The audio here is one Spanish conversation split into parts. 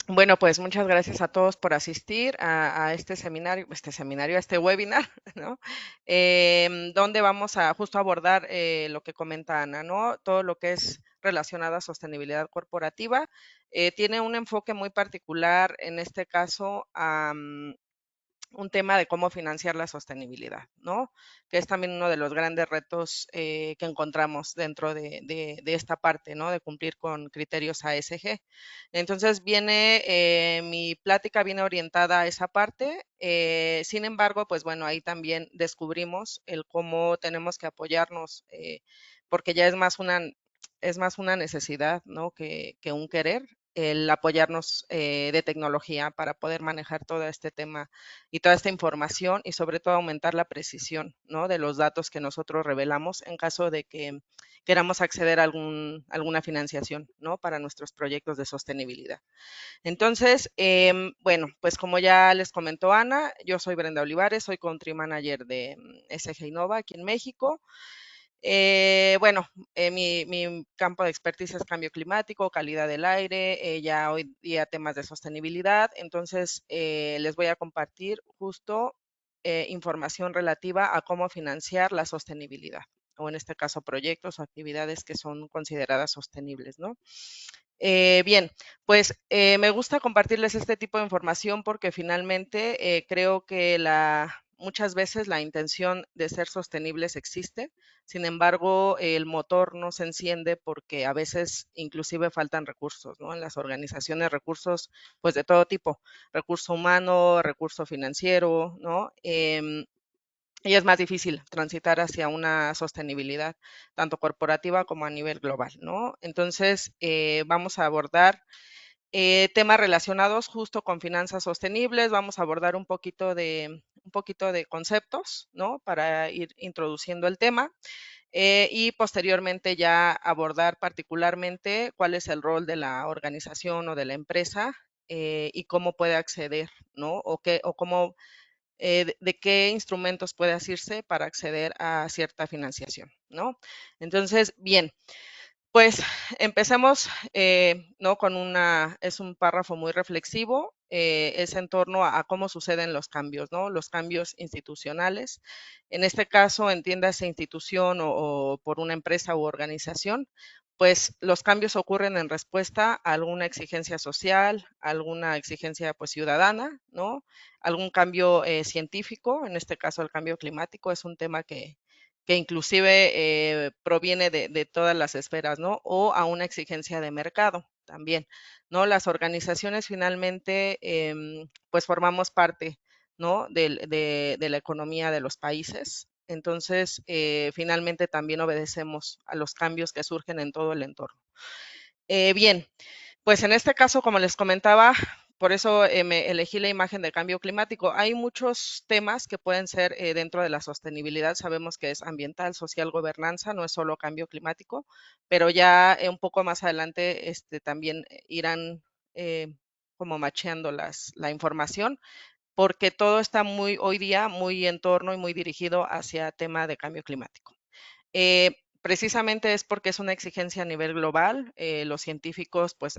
Bueno, pues muchas gracias a todos por asistir a a este webinar, ¿no? Donde vamos a justo abordar lo que comenta Ana, ¿no? Todo lo que es relacionado a sostenibilidad corporativa. Tiene un enfoque muy particular, en este caso, un tema de cómo financiar la sostenibilidad, ¿no? Que es también uno de los grandes retos que encontramos dentro de esta parte, ¿no? De cumplir con criterios ASG. Entonces, mi plática viene orientada a esa parte. Sin embargo, pues bueno, ahí también descubrimos el cómo tenemos que apoyarnos, porque ya es más una necesidad, ¿no? Que un querer, el apoyarnos de tecnología para poder manejar todo este tema y toda esta información y sobre todo aumentar la precisión, ¿no? De los datos que nosotros revelamos en caso de que queramos acceder a alguna financiación, ¿no? Para nuestros proyectos de sostenibilidad. Entonces, bueno, pues como ya les comentó Ana, yo soy Brenda Olivares, soy Country Manager de SG Innova aquí en México. Bueno, mi campo de expertise es cambio climático, calidad del aire, ya hoy día temas de sostenibilidad. Entonces, les voy a compartir justo información relativa a cómo financiar la sostenibilidad, o en este caso proyectos o actividades que son consideradas sostenibles, ¿no? Bien, pues me gusta compartirles este tipo de información porque finalmente creo que muchas veces la intención de ser sostenibles existe. Sin embargo, el motor no se enciende porque a veces inclusive faltan recursos, ¿no? En las organizaciones, recursos pues de todo tipo, recurso humano, recurso financiero, ¿no? Y es más difícil transitar hacia una sostenibilidad, tanto corporativa como a nivel global, ¿no? Entonces, vamos a abordar temas relacionados justo con finanzas sostenibles, vamos a abordar un poquito de conceptos, ¿no? Para ir introduciendo el tema y posteriormente ya abordar particularmente cuál es el rol de la organización o de la empresa y cómo puede acceder, ¿no? O cómo de qué instrumentos puede asirse para acceder a cierta financiación, ¿no? Entonces, bien, pues empecemos, ¿no? Es un párrafo muy reflexivo, es en torno a cómo suceden los cambios, ¿no? Los cambios institucionales. En este caso, entiéndase institución o por una empresa u organización, pues los cambios ocurren en respuesta a alguna exigencia social, alguna exigencia pues ciudadana, ¿no? Algún cambio científico, en este caso el cambio climático es un tema que inclusive proviene de todas las esferas, ¿no? O a una exigencia de mercado también, ¿no? Las organizaciones finalmente, pues formamos parte, ¿no? De la economía de los países. Entonces, finalmente también obedecemos a los cambios que surgen en todo el entorno. Bien, pues en este caso, como les comentaba, por eso me elegí la imagen de cambio climático. Hay muchos temas que pueden ser dentro de la sostenibilidad. Sabemos que es ambiental, social, gobernanza, no es solo cambio climático, pero ya un poco más adelante también irán como macheando la información, porque todo está muy hoy día muy en torno y muy dirigido hacia tema de cambio climático. Precisamente es porque es una exigencia a nivel global. Los científicos pues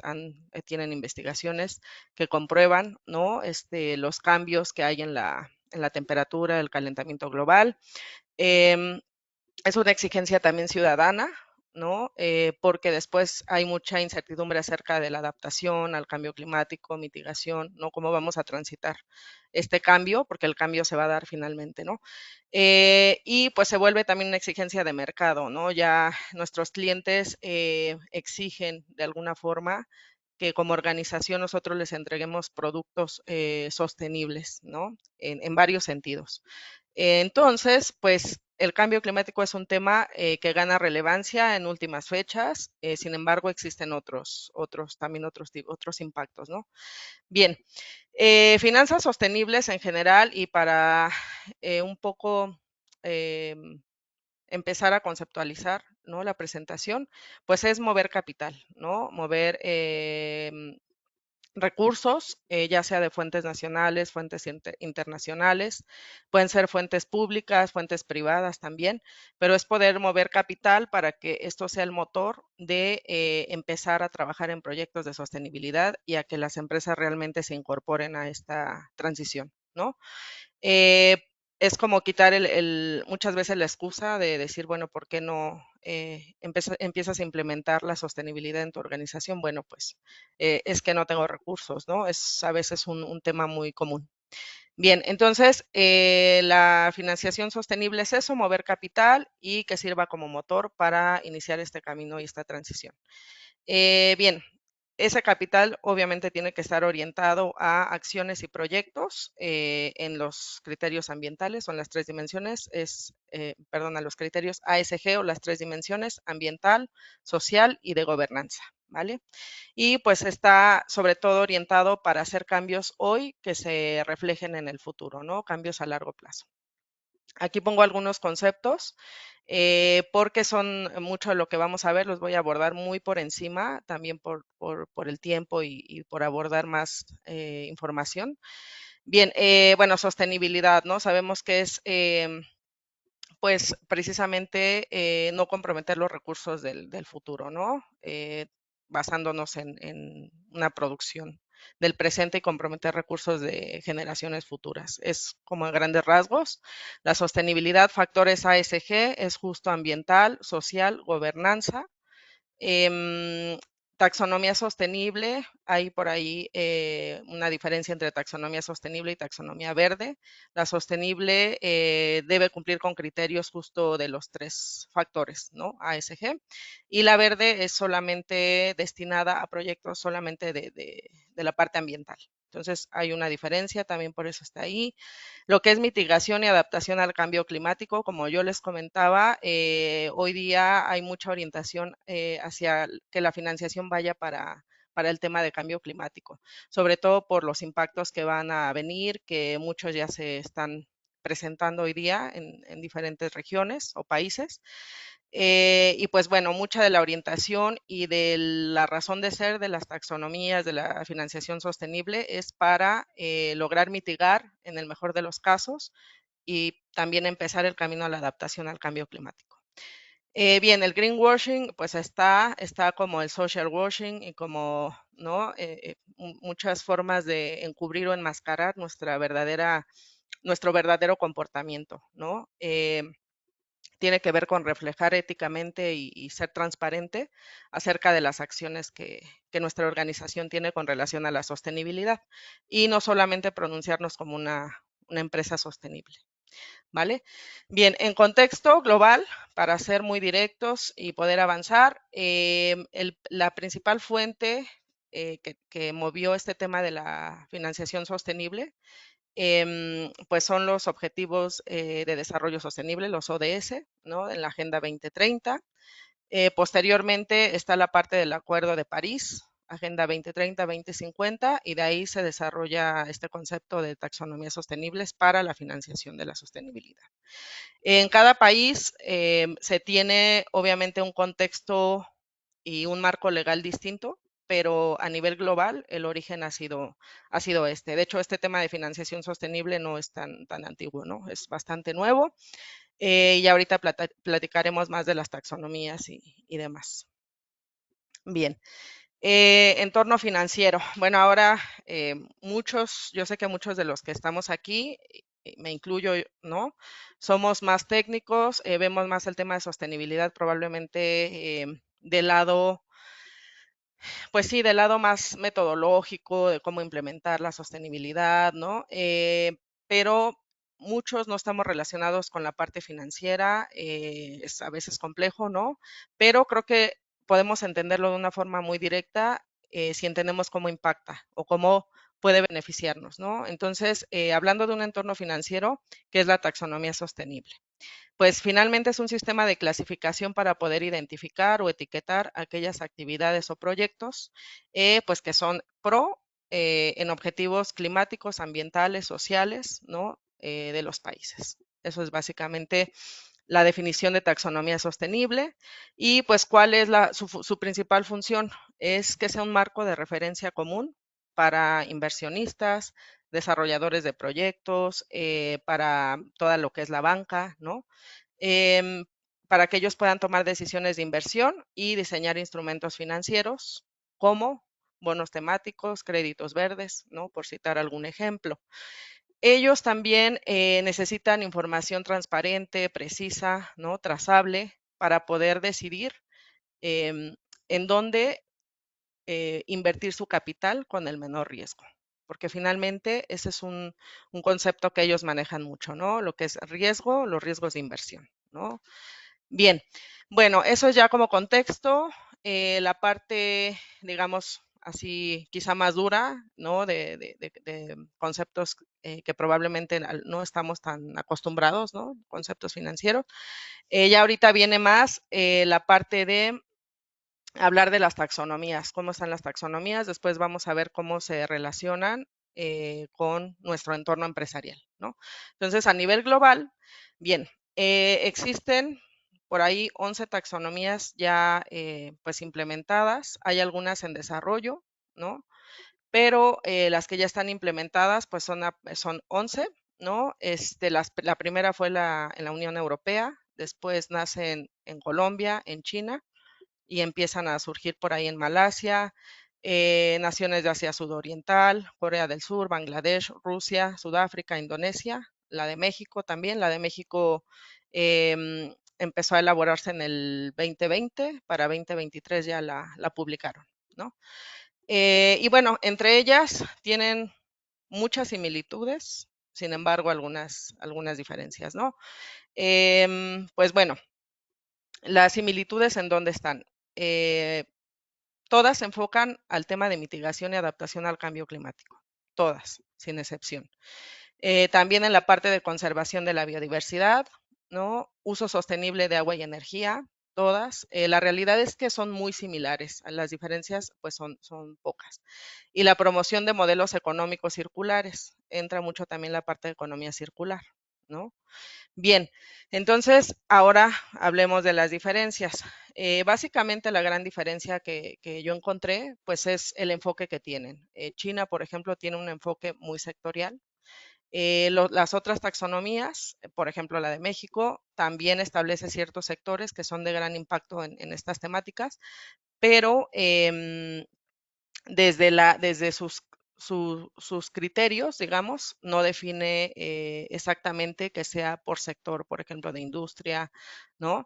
tienen investigaciones que comprueban, ¿no? Los cambios que hay en la temperatura, el calentamiento global. Em, es una exigencia también ciudadana, ¿no? Porque después hay mucha incertidumbre acerca de la adaptación al cambio climático, mitigación, ¿no? Cómo vamos a transitar este cambio, porque el cambio se va a dar finalmente, ¿no? Y pues se vuelve también una exigencia de mercado, ¿no? Ya nuestros clientes exigen de alguna forma que como organización nosotros les entreguemos productos sostenibles, ¿no? En varios sentidos. Entonces, pues el cambio climático es un tema que gana relevancia en últimas fechas, sin embargo existen también otros impactos, ¿no? Bien, finanzas sostenibles en general y para un poco eh, empezar a conceptualizar, ¿no? La presentación, pues es mover capital, ¿no? Mover recursos, ya sea de fuentes nacionales, fuentes internacionales, pueden ser fuentes públicas, fuentes privadas también, pero es poder mover capital para que esto sea el motor de empezar a trabajar en proyectos de sostenibilidad y a que las empresas realmente se incorporen a esta transición, ¿no? Eh, es como quitar muchas veces la excusa de decir, bueno, ¿por qué no empiezas a implementar la sostenibilidad en tu organización? Bueno, pues es que no tengo recursos, ¿no? Es a veces un tema muy común. Bien, entonces la financiación sostenible es eso, mover capital y que sirva como motor para iniciar este camino y esta transición. Bien, ese capital obviamente tiene que estar orientado a acciones y proyectos en los criterios ambientales o en las tres dimensiones, perdón, a los criterios ASG o las tres dimensiones, ambiental, social y de gobernanza, ¿vale? Y pues está sobre todo orientado para hacer cambios hoy que se reflejen en el futuro, ¿no? Cambios a largo plazo. Aquí pongo algunos conceptos porque son mucho de lo que vamos a ver, los voy a abordar muy por encima, también por el tiempo y por abordar más información. Bien, bueno, sostenibilidad, ¿no? Sabemos que es pues precisamente no comprometer los recursos del futuro, ¿no? Basándonos en una producción del presente y comprometer recursos de generaciones futuras. Es como a grandes rasgos. La sostenibilidad, factores ASG, es justo ambiental, social, gobernanza. Em, taxonomía sostenible, hay por ahí una diferencia entre taxonomía sostenible y taxonomía verde. La sostenible debe cumplir con criterios justo de los tres factores, ¿no? ASG. Y la verde es solamente destinada a proyectos solamente de la parte ambiental. Entonces hay una diferencia, también por eso está ahí. Lo que es mitigación y adaptación al cambio climático, como yo les comentaba, hoy día hay mucha orientación hacia que la financiación vaya para el tema de cambio climático, sobre todo por los impactos que van a venir, que muchos ya se están presentando hoy día en diferentes regiones o países. Y pues bueno, mucha de la orientación y de la razón de ser de las taxonomías de la financiación sostenible es para lograr mitigar, en el mejor de los casos, y también empezar el camino a la adaptación al cambio climático. Bien, el greenwashing pues está como el social washing y como, ¿no? Muchas formas de encubrir o enmascarar nuestro verdadero comportamiento, ¿no? Tiene que ver con reflejar éticamente y ser transparente acerca de las acciones que nuestra organización tiene con relación a la sostenibilidad y no solamente pronunciarnos como una empresa sostenible. ¿Vale? Bien, en contexto global, para ser muy directos y poder avanzar, la principal fuente que movió este tema de la financiación sostenible pues son los Objetivos de Desarrollo Sostenible, los ODS, ¿no? En la Agenda 2030. Posteriormente está la parte del Acuerdo de París, Agenda 2030-2050, y de ahí se desarrolla este concepto de taxonomías sostenibles para la financiación de la sostenibilidad. En cada país se tiene obviamente un contexto y un marco legal distinto, pero a nivel global el origen ha sido este. De hecho, este tema de financiación sostenible no es tan antiguo, ¿no? Es bastante nuevo y ahorita platicaremos más de las taxonomías y demás. Bien, entorno financiero. Bueno, ahora yo sé que muchos de los que estamos aquí, me incluyo, ¿no? Somos más técnicos, vemos más el tema de sostenibilidad probablemente del lado pues sí, del lado más metodológico, de cómo implementar la sostenibilidad, ¿no? Pero muchos no estamos relacionados con la parte financiera, es a veces complejo, ¿no? Pero creo que podemos entenderlo de una forma muy directa si entendemos cómo impacta o cómo puede beneficiarnos, ¿no? Entonces, hablando de un entorno financiero, ¿qué es la taxonomía sostenible? Pues finalmente es un sistema de clasificación para poder identificar o etiquetar aquellas actividades o proyectos pues que son pro en objetivos climáticos, ambientales, sociales, ¿no? De los países. Eso es básicamente la definición de taxonomía sostenible y pues cuál es su principal función. Es que sea un marco de referencia común para inversionistas, desarrolladores de proyectos, para toda lo que es la banca, ¿no? Em, para que ellos puedan tomar decisiones de inversión y diseñar instrumentos financieros como bonos temáticos, créditos verdes, ¿no? Por citar algún ejemplo. Ellos también necesitan información transparente, precisa, ¿no? Trazable, para poder decidir en dónde invertir su capital con el menor riesgo. Porque finalmente ese es un concepto que ellos manejan mucho, ¿no? Lo que es riesgo, los riesgos de inversión, ¿no? Bien, bueno, eso es ya como contexto. La parte, digamos, así quizá más dura, ¿no? De conceptos que probablemente no estamos tan acostumbrados, ¿no? Conceptos financieros. Ya ahorita viene más la parte de hablar de las taxonomías, cómo están las taxonomías, después vamos a ver cómo se relacionan con nuestro entorno empresarial, ¿no? Entonces, a nivel global, bien, existen por ahí 11 taxonomías ya pues implementadas, hay algunas en desarrollo, ¿no? Pero las que ya están implementadas pues son 11, ¿no? La primera fue en la Unión Europea, después nace en Colombia, en China, y empiezan a surgir por ahí en Malasia, naciones de Asia Sudoriental, Corea del Sur, Bangladesh, Rusia, Sudáfrica, Indonesia, la de México también. La de México empezó a elaborarse en el 2020, para 2023 ya la publicaron, ¿no? Y bueno, entre ellas tienen muchas similitudes, sin embargo, algunas diferencias, ¿no? Pues bueno, las similitudes en dónde están. Eh, Todas se enfocan al tema de mitigación y adaptación al cambio climático, todas, sin excepción. También en la parte de conservación de la biodiversidad, ¿no? Uso sostenible de agua y energía, todas. La realidad es que son muy similares, las diferencias pues son pocas. Y la promoción de modelos económicos circulares, entra mucho también la parte de economía circular, ¿no? Bien, entonces ahora hablemos de las diferencias. Básicamente la gran diferencia que yo encontré, pues es el enfoque que tienen. China, por ejemplo, tiene un enfoque muy sectorial. Las otras taxonomías, por ejemplo la de México, también establece ciertos sectores que son de gran impacto en estas temáticas, pero desde sus criterios, digamos, no define exactamente que sea por sector, por ejemplo, de industria, ¿no?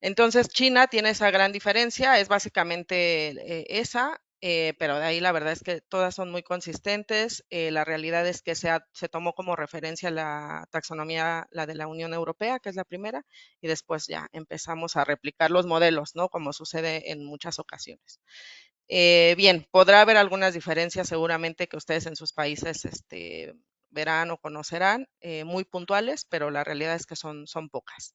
Entonces, China tiene esa gran diferencia, es básicamente esa, pero de ahí la verdad es que todas son muy consistentes. La realidad es que se tomó como referencia la taxonomía, la de la Unión Europea, que es la primera, y después ya empezamos a replicar los modelos, ¿no? Como sucede en muchas ocasiones. Bien, podrá haber algunas diferencias seguramente que ustedes en sus países verán o conocerán, muy puntuales, pero la realidad es que son pocas.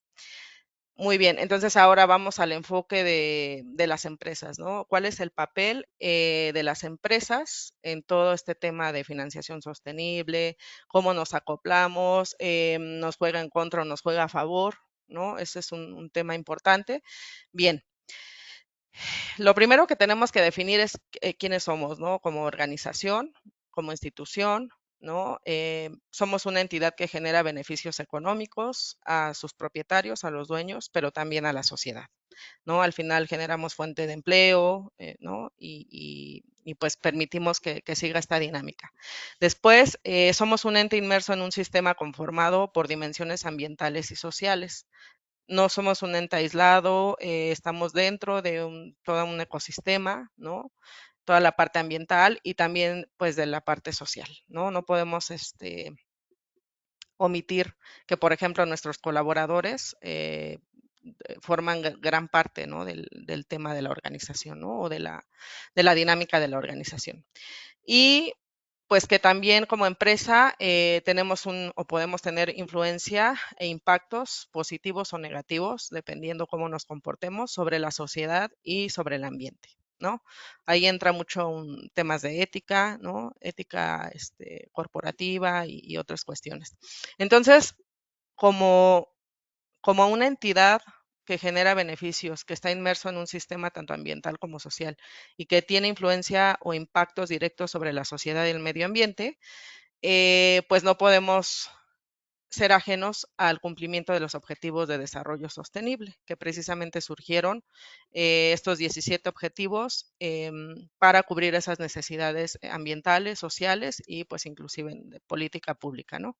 Muy bien, entonces ahora vamos al enfoque de las empresas, ¿no? ¿Cuál es el papel de las empresas en todo este tema de financiación sostenible? ¿Cómo nos acoplamos? ¿Nos juega en contra o nos juega a favor? ¿No? Ese es un tema importante. Bien, lo primero que tenemos que definir es quiénes somos, ¿no? Como organización, como institución, ¿no? Somos una entidad que genera beneficios económicos a sus propietarios, a los dueños, pero también a la sociedad, ¿no? Al final generamos fuente de empleo, ¿no? Y pues permitimos que siga esta dinámica. Después, somos un ente inmerso en un sistema conformado por dimensiones ambientales y sociales. No somos un ente aislado, estamos dentro de todo un ecosistema, ¿no? Toda la parte ambiental y también pues de la parte social, ¿no? No podemos omitir que, por ejemplo, nuestros colaboradores forman gran parte, ¿no? del tema de la organización, ¿no? O de la dinámica de la organización. Y pues que también como empresa tenemos o podemos tener influencia e impactos positivos o negativos, dependiendo cómo nos comportemos sobre la sociedad y sobre el ambiente, ¿no? Ahí entra mucho temas de ética, ¿no? Ética corporativa y otras cuestiones. Entonces, como, como una entidad que genera beneficios, que está inmerso en un sistema tanto ambiental como social y que tiene influencia o impactos directos sobre la sociedad y el medio ambiente, pues no podemos ser ajenos al cumplimiento de los objetivos de desarrollo sostenible, que precisamente surgieron estos 17 objetivos para cubrir esas necesidades ambientales, sociales y pues inclusive de política pública, ¿no?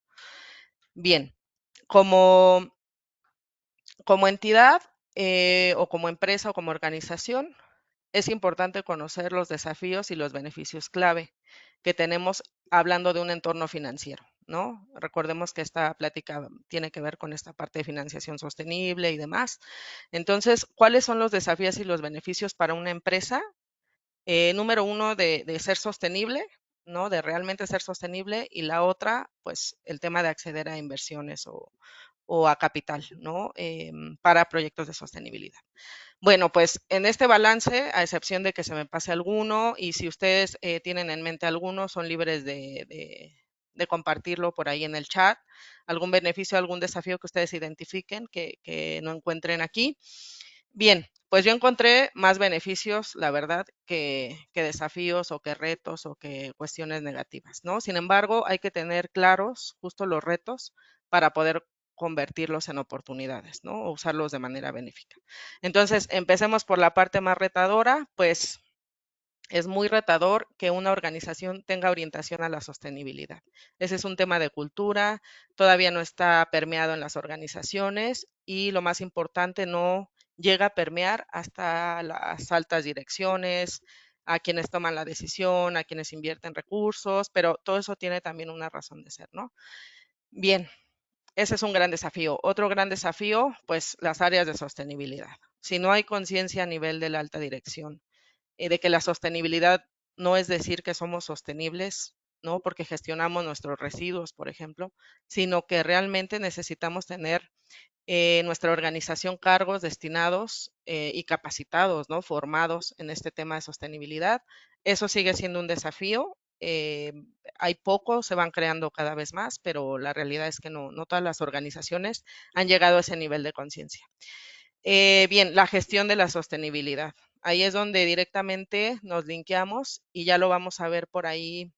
Bien, como, como entidad o como empresa o como organización, es importante conocer los desafíos y los beneficios clave que tenemos hablando de un entorno financiero, ¿no? Recordemos que esta plática tiene que ver con esta parte de financiación sostenible y demás. Entonces, ¿cuáles son los desafíos y los beneficios para una empresa? Número uno, de ser sostenible, ¿no? De realmente ser sostenible. Y la otra, pues el tema de acceder a inversiones o a capital, ¿no? Para proyectos de sostenibilidad. Bueno, pues en este balance, a excepción de que se me pase alguno, y si ustedes tienen en mente alguno, son libres de compartirlo por ahí en el chat, algún beneficio, algún desafío que ustedes identifiquen que no encuentren aquí. Bien, pues yo encontré más beneficios, la verdad, que desafíos o que retos o que cuestiones negativas, ¿no? Sin embargo, hay que tener claros justo los retos para poder convertirlos en oportunidades, ¿no? O usarlos de manera benéfica. Entonces, empecemos por la parte más retadora, pues es muy retador que una organización tenga orientación a la sostenibilidad. Ese es un tema de cultura, todavía no está permeado en las organizaciones y lo más importante, no llega a permear hasta las altas direcciones, a quienes toman la decisión, a quienes invierten recursos, pero todo eso tiene también una razón de ser, ¿no? Bien, ese es un gran desafío. Otro gran desafío, pues las áreas de sostenibilidad. Si no hay conciencia a nivel de la alta dirección de que la sostenibilidad no es decir que somos sostenibles, ¿no? Porque gestionamos nuestros residuos, por ejemplo, sino que realmente necesitamos tener nuestra organización cargos destinados y capacitados, ¿no? Formados en este tema de sostenibilidad. Eso sigue siendo un desafío. Hay pocos, se van creando cada vez más, pero la realidad es que no todas las organizaciones han llegado a ese nivel de conciencia. Bien, la gestión de la sostenibilidad. Ahí es donde directamente nos linkeamos y ya lo vamos a ver por ahí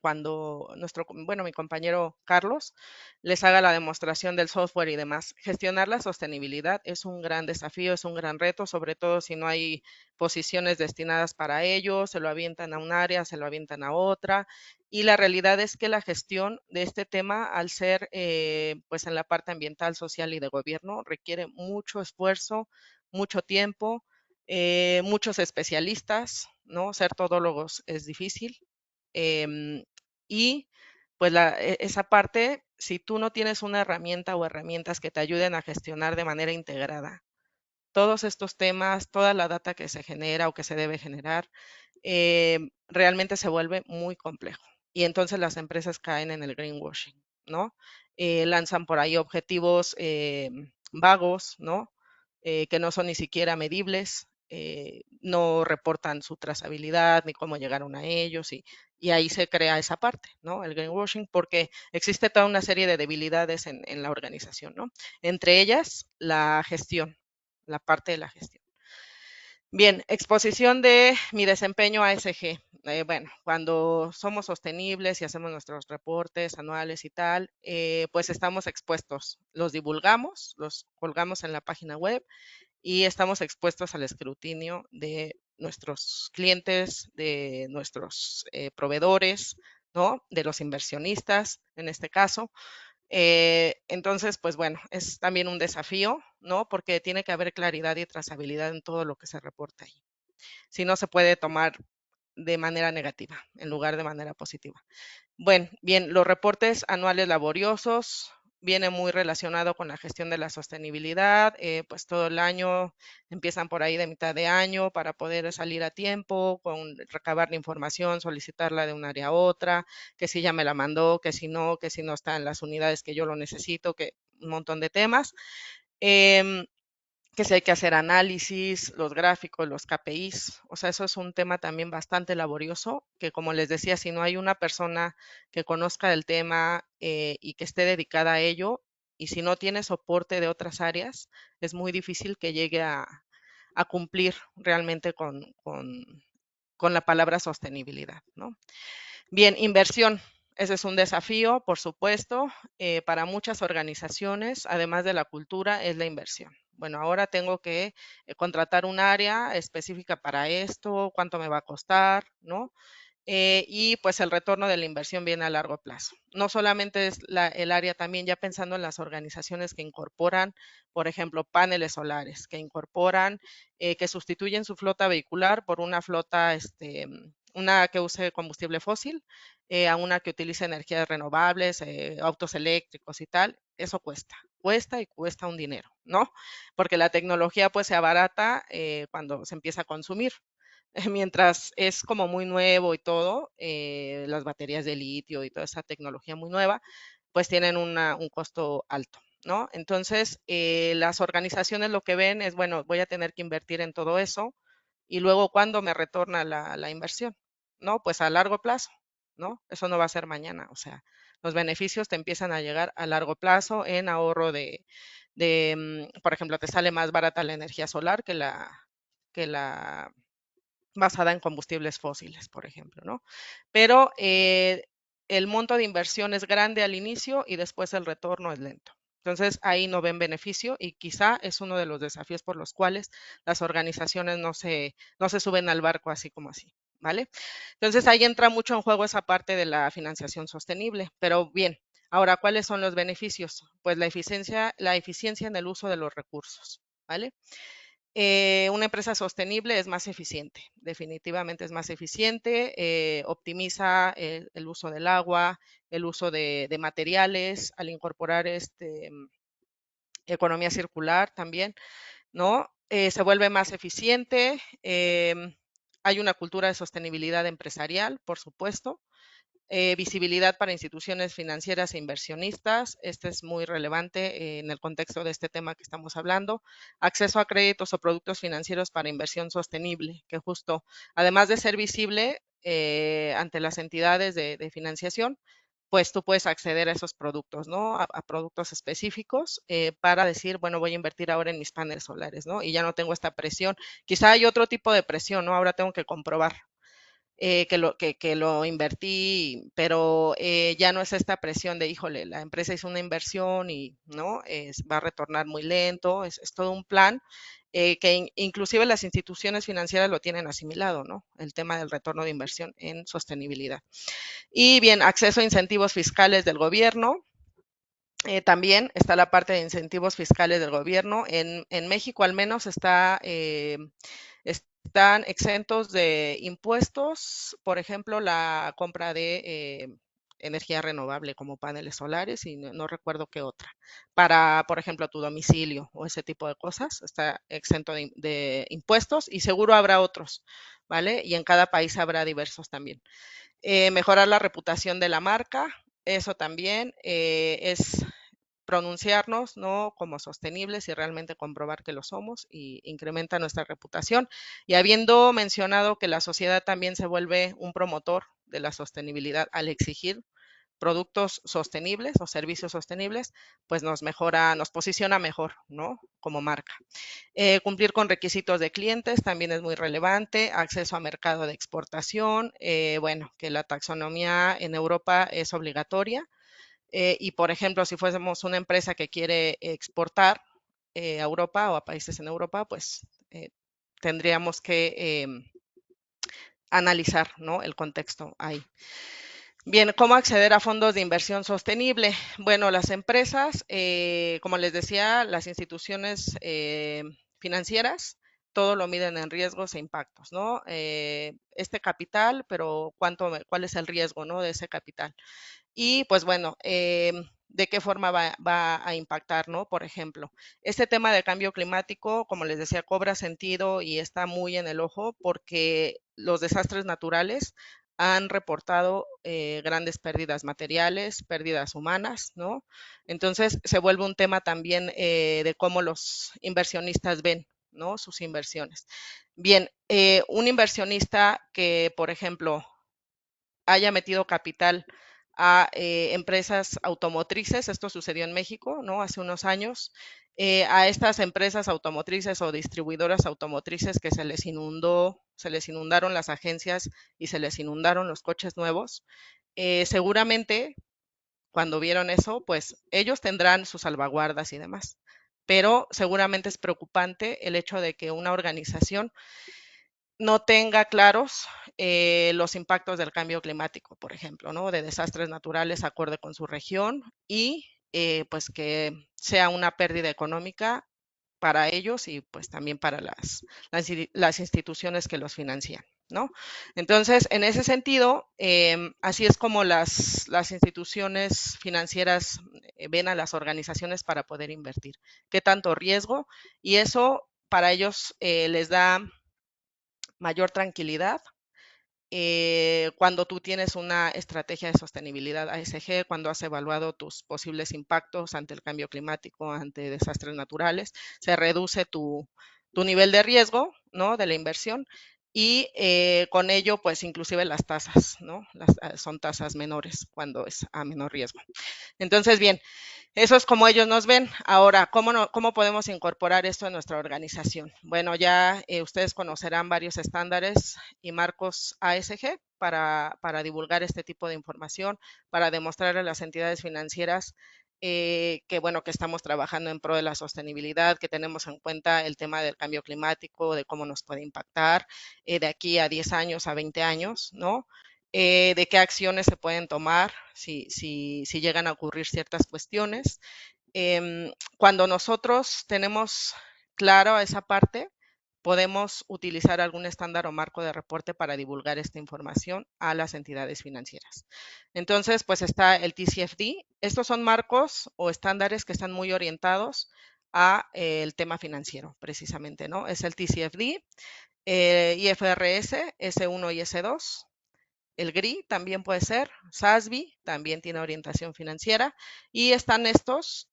cuando mi compañero Carlos les haga la demostración del software y demás. Gestionar la sostenibilidad es un gran desafío, es un gran reto, sobre todo si no hay posiciones destinadas para ello, se lo avientan a un área, se lo avientan a otra. Y la realidad es que la gestión de este tema, al ser pues en la parte ambiental, social y de gobierno, requiere mucho esfuerzo, mucho tiempo, muchos especialistas, ¿no? Ser todólogos es difícil, y pues esa parte, si tú no tienes una herramienta o herramientas que te ayuden a gestionar de manera integrada todos estos temas, toda la data que se genera o que se debe generar, realmente se vuelve muy complejo. Y entonces las empresas caen en el greenwashing, ¿no? Lanzan por ahí objetivos vagos, ¿no? Que no son ni siquiera medibles, no reportan su trazabilidad ni cómo llegaron a ellos y ahí se crea esa parte, ¿no? El greenwashing, porque existe toda una serie de debilidades en la organización, ¿no? Entre ellas, la gestión, la parte de la gestión. Bien, exposición de mi desempeño ASG. Bueno, cuando somos sostenibles y hacemos nuestros reportes anuales y tal, pues estamos expuestos. Los divulgamos, los colgamos en la página web y estamos expuestos al escrutinio de nuestros clientes, de nuestros proveedores, ¿no? De los inversionistas, en este caso. Entonces, pues bueno, es también un desafío, ¿no? Porque tiene que haber claridad y trazabilidad en todo lo que se reporta ahí. Si no, se puede tomar de manera negativa en lugar de manera positiva. Bueno, bien, los reportes anuales laboriosos viene muy relacionado con la gestión de la sostenibilidad, pues todo el año empiezan por ahí de mitad de año para poder salir a tiempo, con recabar la información, solicitarla de un área a otra, que si ya me la mandó, que si no está en las unidades que yo lo necesito, que un montón de temas. Que si hay que hacer análisis, los gráficos, los KPIs, o sea, eso es un tema también bastante laborioso, que como les decía, si no hay una persona que conozca el tema y que esté dedicada a ello, y si no tiene soporte de otras áreas, es muy difícil que llegue a cumplir realmente con la palabra sostenibilidad, ¿no? Bien, inversión. Ese es un desafío, por supuesto, para muchas organizaciones, además de la cultura, es la inversión. Bueno, ahora tengo que contratar un área específica para esto, cuánto me va a costar, ¿no? Y pues el retorno de la inversión viene a largo plazo. No solamente es el área, también ya pensando en las organizaciones que incorporan, por ejemplo, paneles solares, que incorporan, que sustituyen su flota vehicular por una flota, una que use combustible fósil, a una que utilice energías renovables, autos eléctricos y tal. Eso cuesta y cuesta un dinero, ¿no? Porque la tecnología pues se abarata cuando se empieza a consumir. Mientras es como muy nuevo y todo, las baterías de litio y toda esa tecnología muy nueva, pues tienen un costo alto, ¿no? Entonces, las organizaciones lo que ven es, bueno, voy a tener que invertir en todo eso y luego, ¿cuándo me retorna la inversión? ¿No? Pues a largo plazo, ¿no? Eso no va a ser mañana, o sea, los beneficios te empiezan a llegar a largo plazo en ahorro por ejemplo, te sale más barata la energía solar que la basada en combustibles fósiles, por ejemplo, ¿no? Pero el monto de inversión es grande al inicio y después el retorno es lento. Entonces ahí no ven beneficio y quizá es uno de los desafíos por los cuales las organizaciones no se suben al barco así como así, ¿vale? Entonces ahí entra mucho en juego esa parte de la financiación sostenible, pero bien, ahora, ¿cuáles son los beneficios? Pues la eficiencia en el uso de los recursos, ¿vale? Una empresa sostenible es más eficiente, definitivamente es más eficiente, optimiza el uso del agua, el uso de materiales, al incorporar economía circular también, ¿no? Se vuelve más eficiente, hay una cultura de sostenibilidad empresarial, por supuesto, visibilidad para instituciones financieras e inversionistas. Este es muy relevante en el contexto de este tema que estamos hablando. Acceso a créditos o productos financieros para inversión sostenible, que justo, además de ser visible ante las entidades de financiación, pues tú puedes acceder a esos productos, ¿no? A productos específicos para decir, bueno, voy a invertir ahora en mis paneles solares, ¿no? Y ya no tengo esta presión. Quizá hay otro tipo de presión, ¿no? Ahora tengo que comprobar que lo invertí, pero ya no es esta presión de, híjole, la empresa hizo una inversión y no va a retornar muy lento, es todo un plan que inclusive las instituciones financieras lo tienen asimilado, ¿no? El tema del retorno de inversión en sostenibilidad. Y bien, acceso a incentivos fiscales del gobierno. También está la parte de incentivos fiscales del gobierno. En México al menos están exentos de impuestos, por ejemplo, la compra de energía renovable como paneles solares y no recuerdo qué otra. Para, por ejemplo, tu domicilio o ese tipo de cosas, está exento de impuestos y seguro habrá otros, ¿vale? Y en cada país habrá diversos también. Mejorar la reputación de la marca, eso también es pronunciarnos, ¿no? Como sostenibles y realmente comprobar que lo somos y incrementa nuestra reputación. Y habiendo mencionado que la sociedad también se vuelve un promotor de la sostenibilidad al exigir productos sostenibles o servicios sostenibles, pues nos posiciona mejor, ¿no? Como marca. Cumplir con requisitos de clientes también es muy relevante, acceso a mercado de exportación, bueno, que la taxonomía en Europa es obligatoria, y, por ejemplo, si fuésemos una empresa que quiere exportar a Europa o a países en Europa, pues tendríamos que analizar, ¿no? El contexto ahí. Bien, ¿cómo acceder a fondos de inversión sostenible? Bueno, las empresas, como les decía, las instituciones financieras, todo lo miden en riesgos e impactos, ¿no? Este capital, pero ¿cuál es el riesgo, ¿no? De ese capital. Y pues bueno, ¿de qué forma va a impactar, no? Por ejemplo, este tema de cambio climático, como les decía, cobra sentido y está muy en el ojo porque los desastres naturales han reportado grandes pérdidas materiales, pérdidas humanas, ¿no? Entonces se vuelve un tema también de cómo los inversionistas ven, ¿no? Sus inversiones. Bien, un inversionista que, por ejemplo, haya metido capital a empresas automotrices, esto sucedió en México, ¿no? Hace unos años, a estas empresas automotrices o distribuidoras automotrices que se les inundaron las agencias y se les inundaron los coches nuevos, seguramente cuando vieron eso, pues ellos tendrán sus salvaguardas y demás. Pero seguramente es preocupante el hecho de que una organización no tenga claros los impactos del cambio climático, por ejemplo, ¿no? De desastres naturales acorde con su región y pues que sea una pérdida económica para ellos y pues también para las instituciones que los financian, ¿no? Entonces, en ese sentido, así es como las instituciones financieras ven a las organizaciones para poder invertir. ¿Qué tanto riesgo? Y eso para ellos les da mayor tranquilidad cuando tú tienes una estrategia de sostenibilidad ASG, cuando has evaluado tus posibles impactos ante el cambio climático, ante desastres naturales, se reduce tu nivel de riesgo, ¿no? De la inversión y con ello, pues inclusive las tasas, ¿no? Son tasas menores cuando es a menor riesgo. Entonces, bien, eso es como ellos nos ven. Ahora, ¿cómo podemos incorporar esto en nuestra organización? Bueno, ya ustedes conocerán varios estándares y marcos ASG para divulgar este tipo de información, para demostrar a las entidades financieras que, bueno, que estamos trabajando en pro de la sostenibilidad, que tenemos en cuenta el tema del cambio climático, de cómo nos puede impactar de aquí a 10 años, a 20 años, ¿no? De qué acciones se pueden tomar si llegan a ocurrir ciertas cuestiones. Cuando nosotros tenemos claro esa parte, podemos utilizar algún estándar o marco de reporte para divulgar esta información a las entidades financieras. Entonces, pues está el TCFD. Estos son marcos o estándares que están muy orientados a el tema financiero, precisamente, ¿no? Es el TCFD, IFRS, S1 y S2, el GRI también puede ser, SASB también tiene orientación financiera y están estos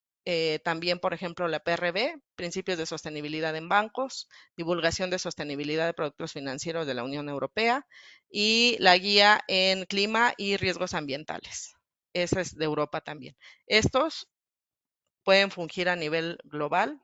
también, por ejemplo, la PRB, Principios de Sostenibilidad en Bancos, Divulgación de Sostenibilidad de Productos Financieros de la Unión Europea y la Guía en Clima y Riesgos Ambientales. Esa es de Europa también. Estos pueden fungir a nivel global.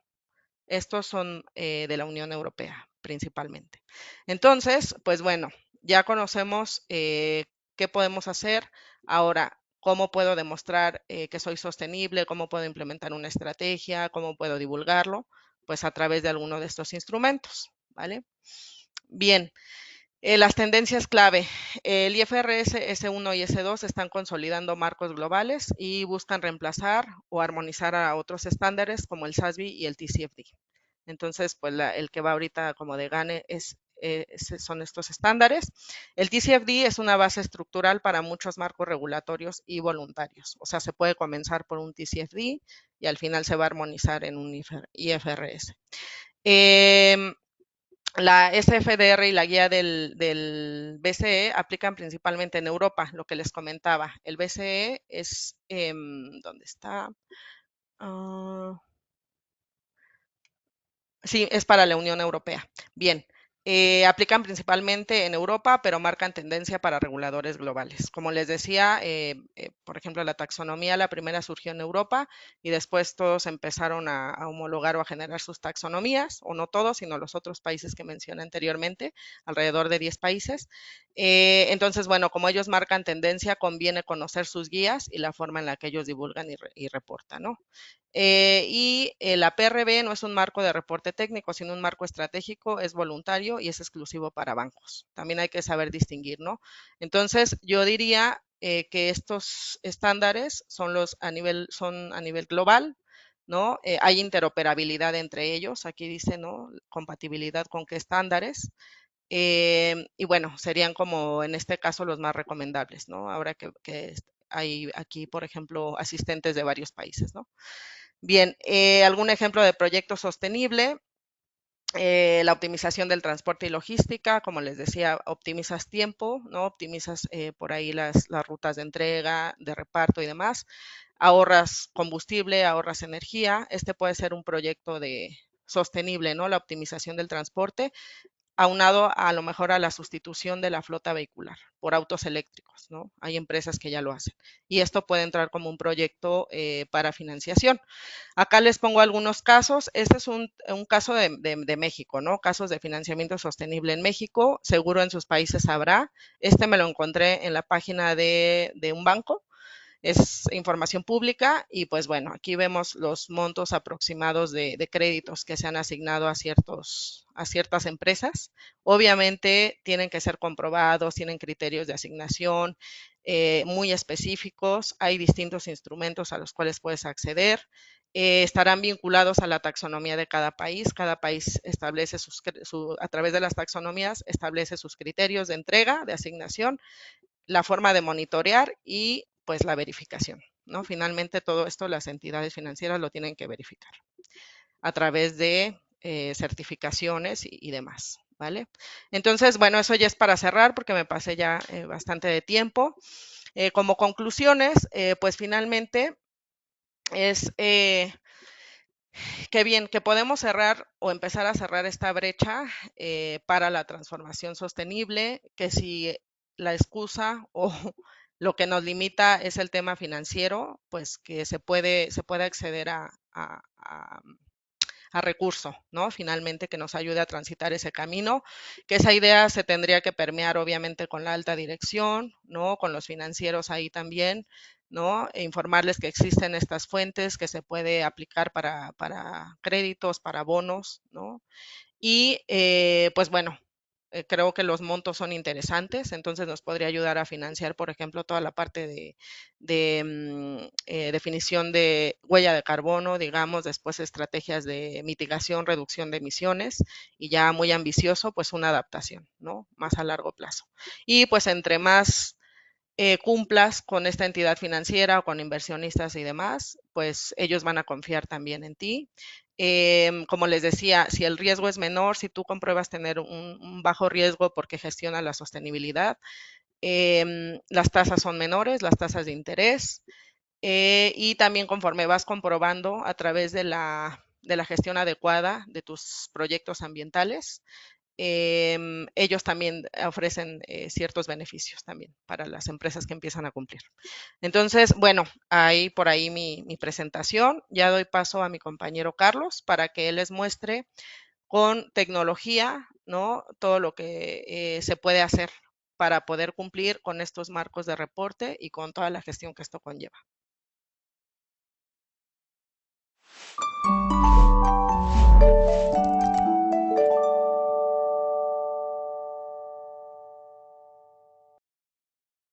Estos son de la Unión Europea principalmente. Entonces, pues bueno, ya conocemos qué podemos hacer. Ahora, ¿cómo puedo demostrar que soy sostenible? ¿Cómo puedo implementar una estrategia? ¿Cómo puedo divulgarlo? Pues a través de alguno de estos instrumentos, ¿vale? Bien, las tendencias clave. El IFRS S1 y S2 están consolidando marcos globales y buscan reemplazar o armonizar a otros estándares como el SASB y el TCFD. Entonces, pues el que va ahorita como de gane son estos estándares. El TCFD es una base estructural para muchos marcos regulatorios y voluntarios. O sea, se puede comenzar por un TCFD y al final se va a armonizar en un IFRS. La SFDR y la guía del BCE aplican principalmente en Europa, lo que les comentaba. El BCE es, ¿dónde está? Sí, es para la Unión Europea. Bien, aplican principalmente en Europa, pero marcan tendencia para reguladores globales. Como les decía, por ejemplo, la taxonomía, la primera surgió en Europa y después todos empezaron a homologar o a generar sus taxonomías, o no todos, sino los otros países que mencioné anteriormente, alrededor de 10 países. Entonces, bueno, como ellos marcan tendencia, conviene conocer sus guías y la forma en la que ellos divulgan y reportan, ¿no? La PRB no es un marco de reporte técnico, sino un marco estratégico, es voluntario y es exclusivo para bancos. También hay que saber distinguir, ¿no? Entonces, yo diría que estos estándares son a nivel global, ¿no? Hay interoperabilidad entre ellos, aquí dice, ¿no? Compatibilidad con qué estándares. Y bueno, serían como en este caso los más recomendables, ¿no? Ahora que hay aquí, por ejemplo, asistentes de varios países, ¿no? Bien, algún ejemplo de proyecto sostenible, la optimización del transporte y logística, como les decía, optimizas tiempo, ¿no? Optimizas por ahí las rutas de entrega, de reparto y demás, ahorras combustible, ahorras energía, este puede ser un proyecto de sostenible, ¿no? La optimización del transporte, aunado a lo mejor a la sustitución de la flota vehicular por autos eléctricos, ¿no? Hay empresas que ya lo hacen. Y esto puede entrar como un proyecto para financiación. Acá les pongo algunos casos. Este es un caso de México, ¿no? Casos de financiamiento sostenible en México. Seguro en sus países habrá. Este me lo encontré en la página de un banco. Es información pública y pues bueno, aquí vemos los montos aproximados de créditos que se han asignado a ciertas empresas. Obviamente tienen que ser comprobados, tienen criterios de asignación muy específicos, hay distintos instrumentos a los cuales puedes acceder. Estarán vinculados a la taxonomía de cada país establece a través de las taxonomías, establece sus criterios de entrega, de asignación, la forma de monitorear y pues la verificación, ¿no? Finalmente todo esto las entidades financieras lo tienen que verificar a través de certificaciones y demás, ¿vale? Entonces, bueno, eso ya es para cerrar porque me pasé ya bastante de tiempo. Como conclusiones, pues finalmente es qué bien que podemos cerrar o empezar a cerrar esta brecha para la transformación sostenible, que si la excusa o lo que nos limita es el tema financiero, pues que se puede acceder a recurso, ¿no? Finalmente que nos ayude a transitar ese camino, que esa idea se tendría que permear obviamente con la alta dirección, ¿no? Con los financieros ahí también, ¿no? E informarles que existen estas fuentes que se puede aplicar para créditos, para bonos, ¿no? Y pues bueno, creo que los montos son interesantes, entonces nos podría ayudar a financiar, por ejemplo, toda la parte de definición de huella de carbono, digamos, después estrategias de mitigación, reducción de emisiones y ya muy ambicioso, pues una adaptación, ¿no? Más a largo plazo. Y pues entre más cumplas con esta entidad financiera o con inversionistas y demás, pues ellos van a confiar también en ti. Como les decía, si el riesgo es menor, si tú compruebas tener un bajo riesgo porque gestiona la sostenibilidad, las tasas son menores, las tasas de interés, y también conforme vas comprobando a través de la gestión adecuada de tus proyectos ambientales, ellos también ofrecen ciertos beneficios también para las empresas que empiezan a cumplir. Entonces, bueno, ahí por ahí mi presentación. Ya doy paso a mi compañero Carlos para que él les muestre con tecnología, ¿no? Todo lo que se puede hacer para poder cumplir con estos marcos de reporte y con toda la gestión que esto conlleva.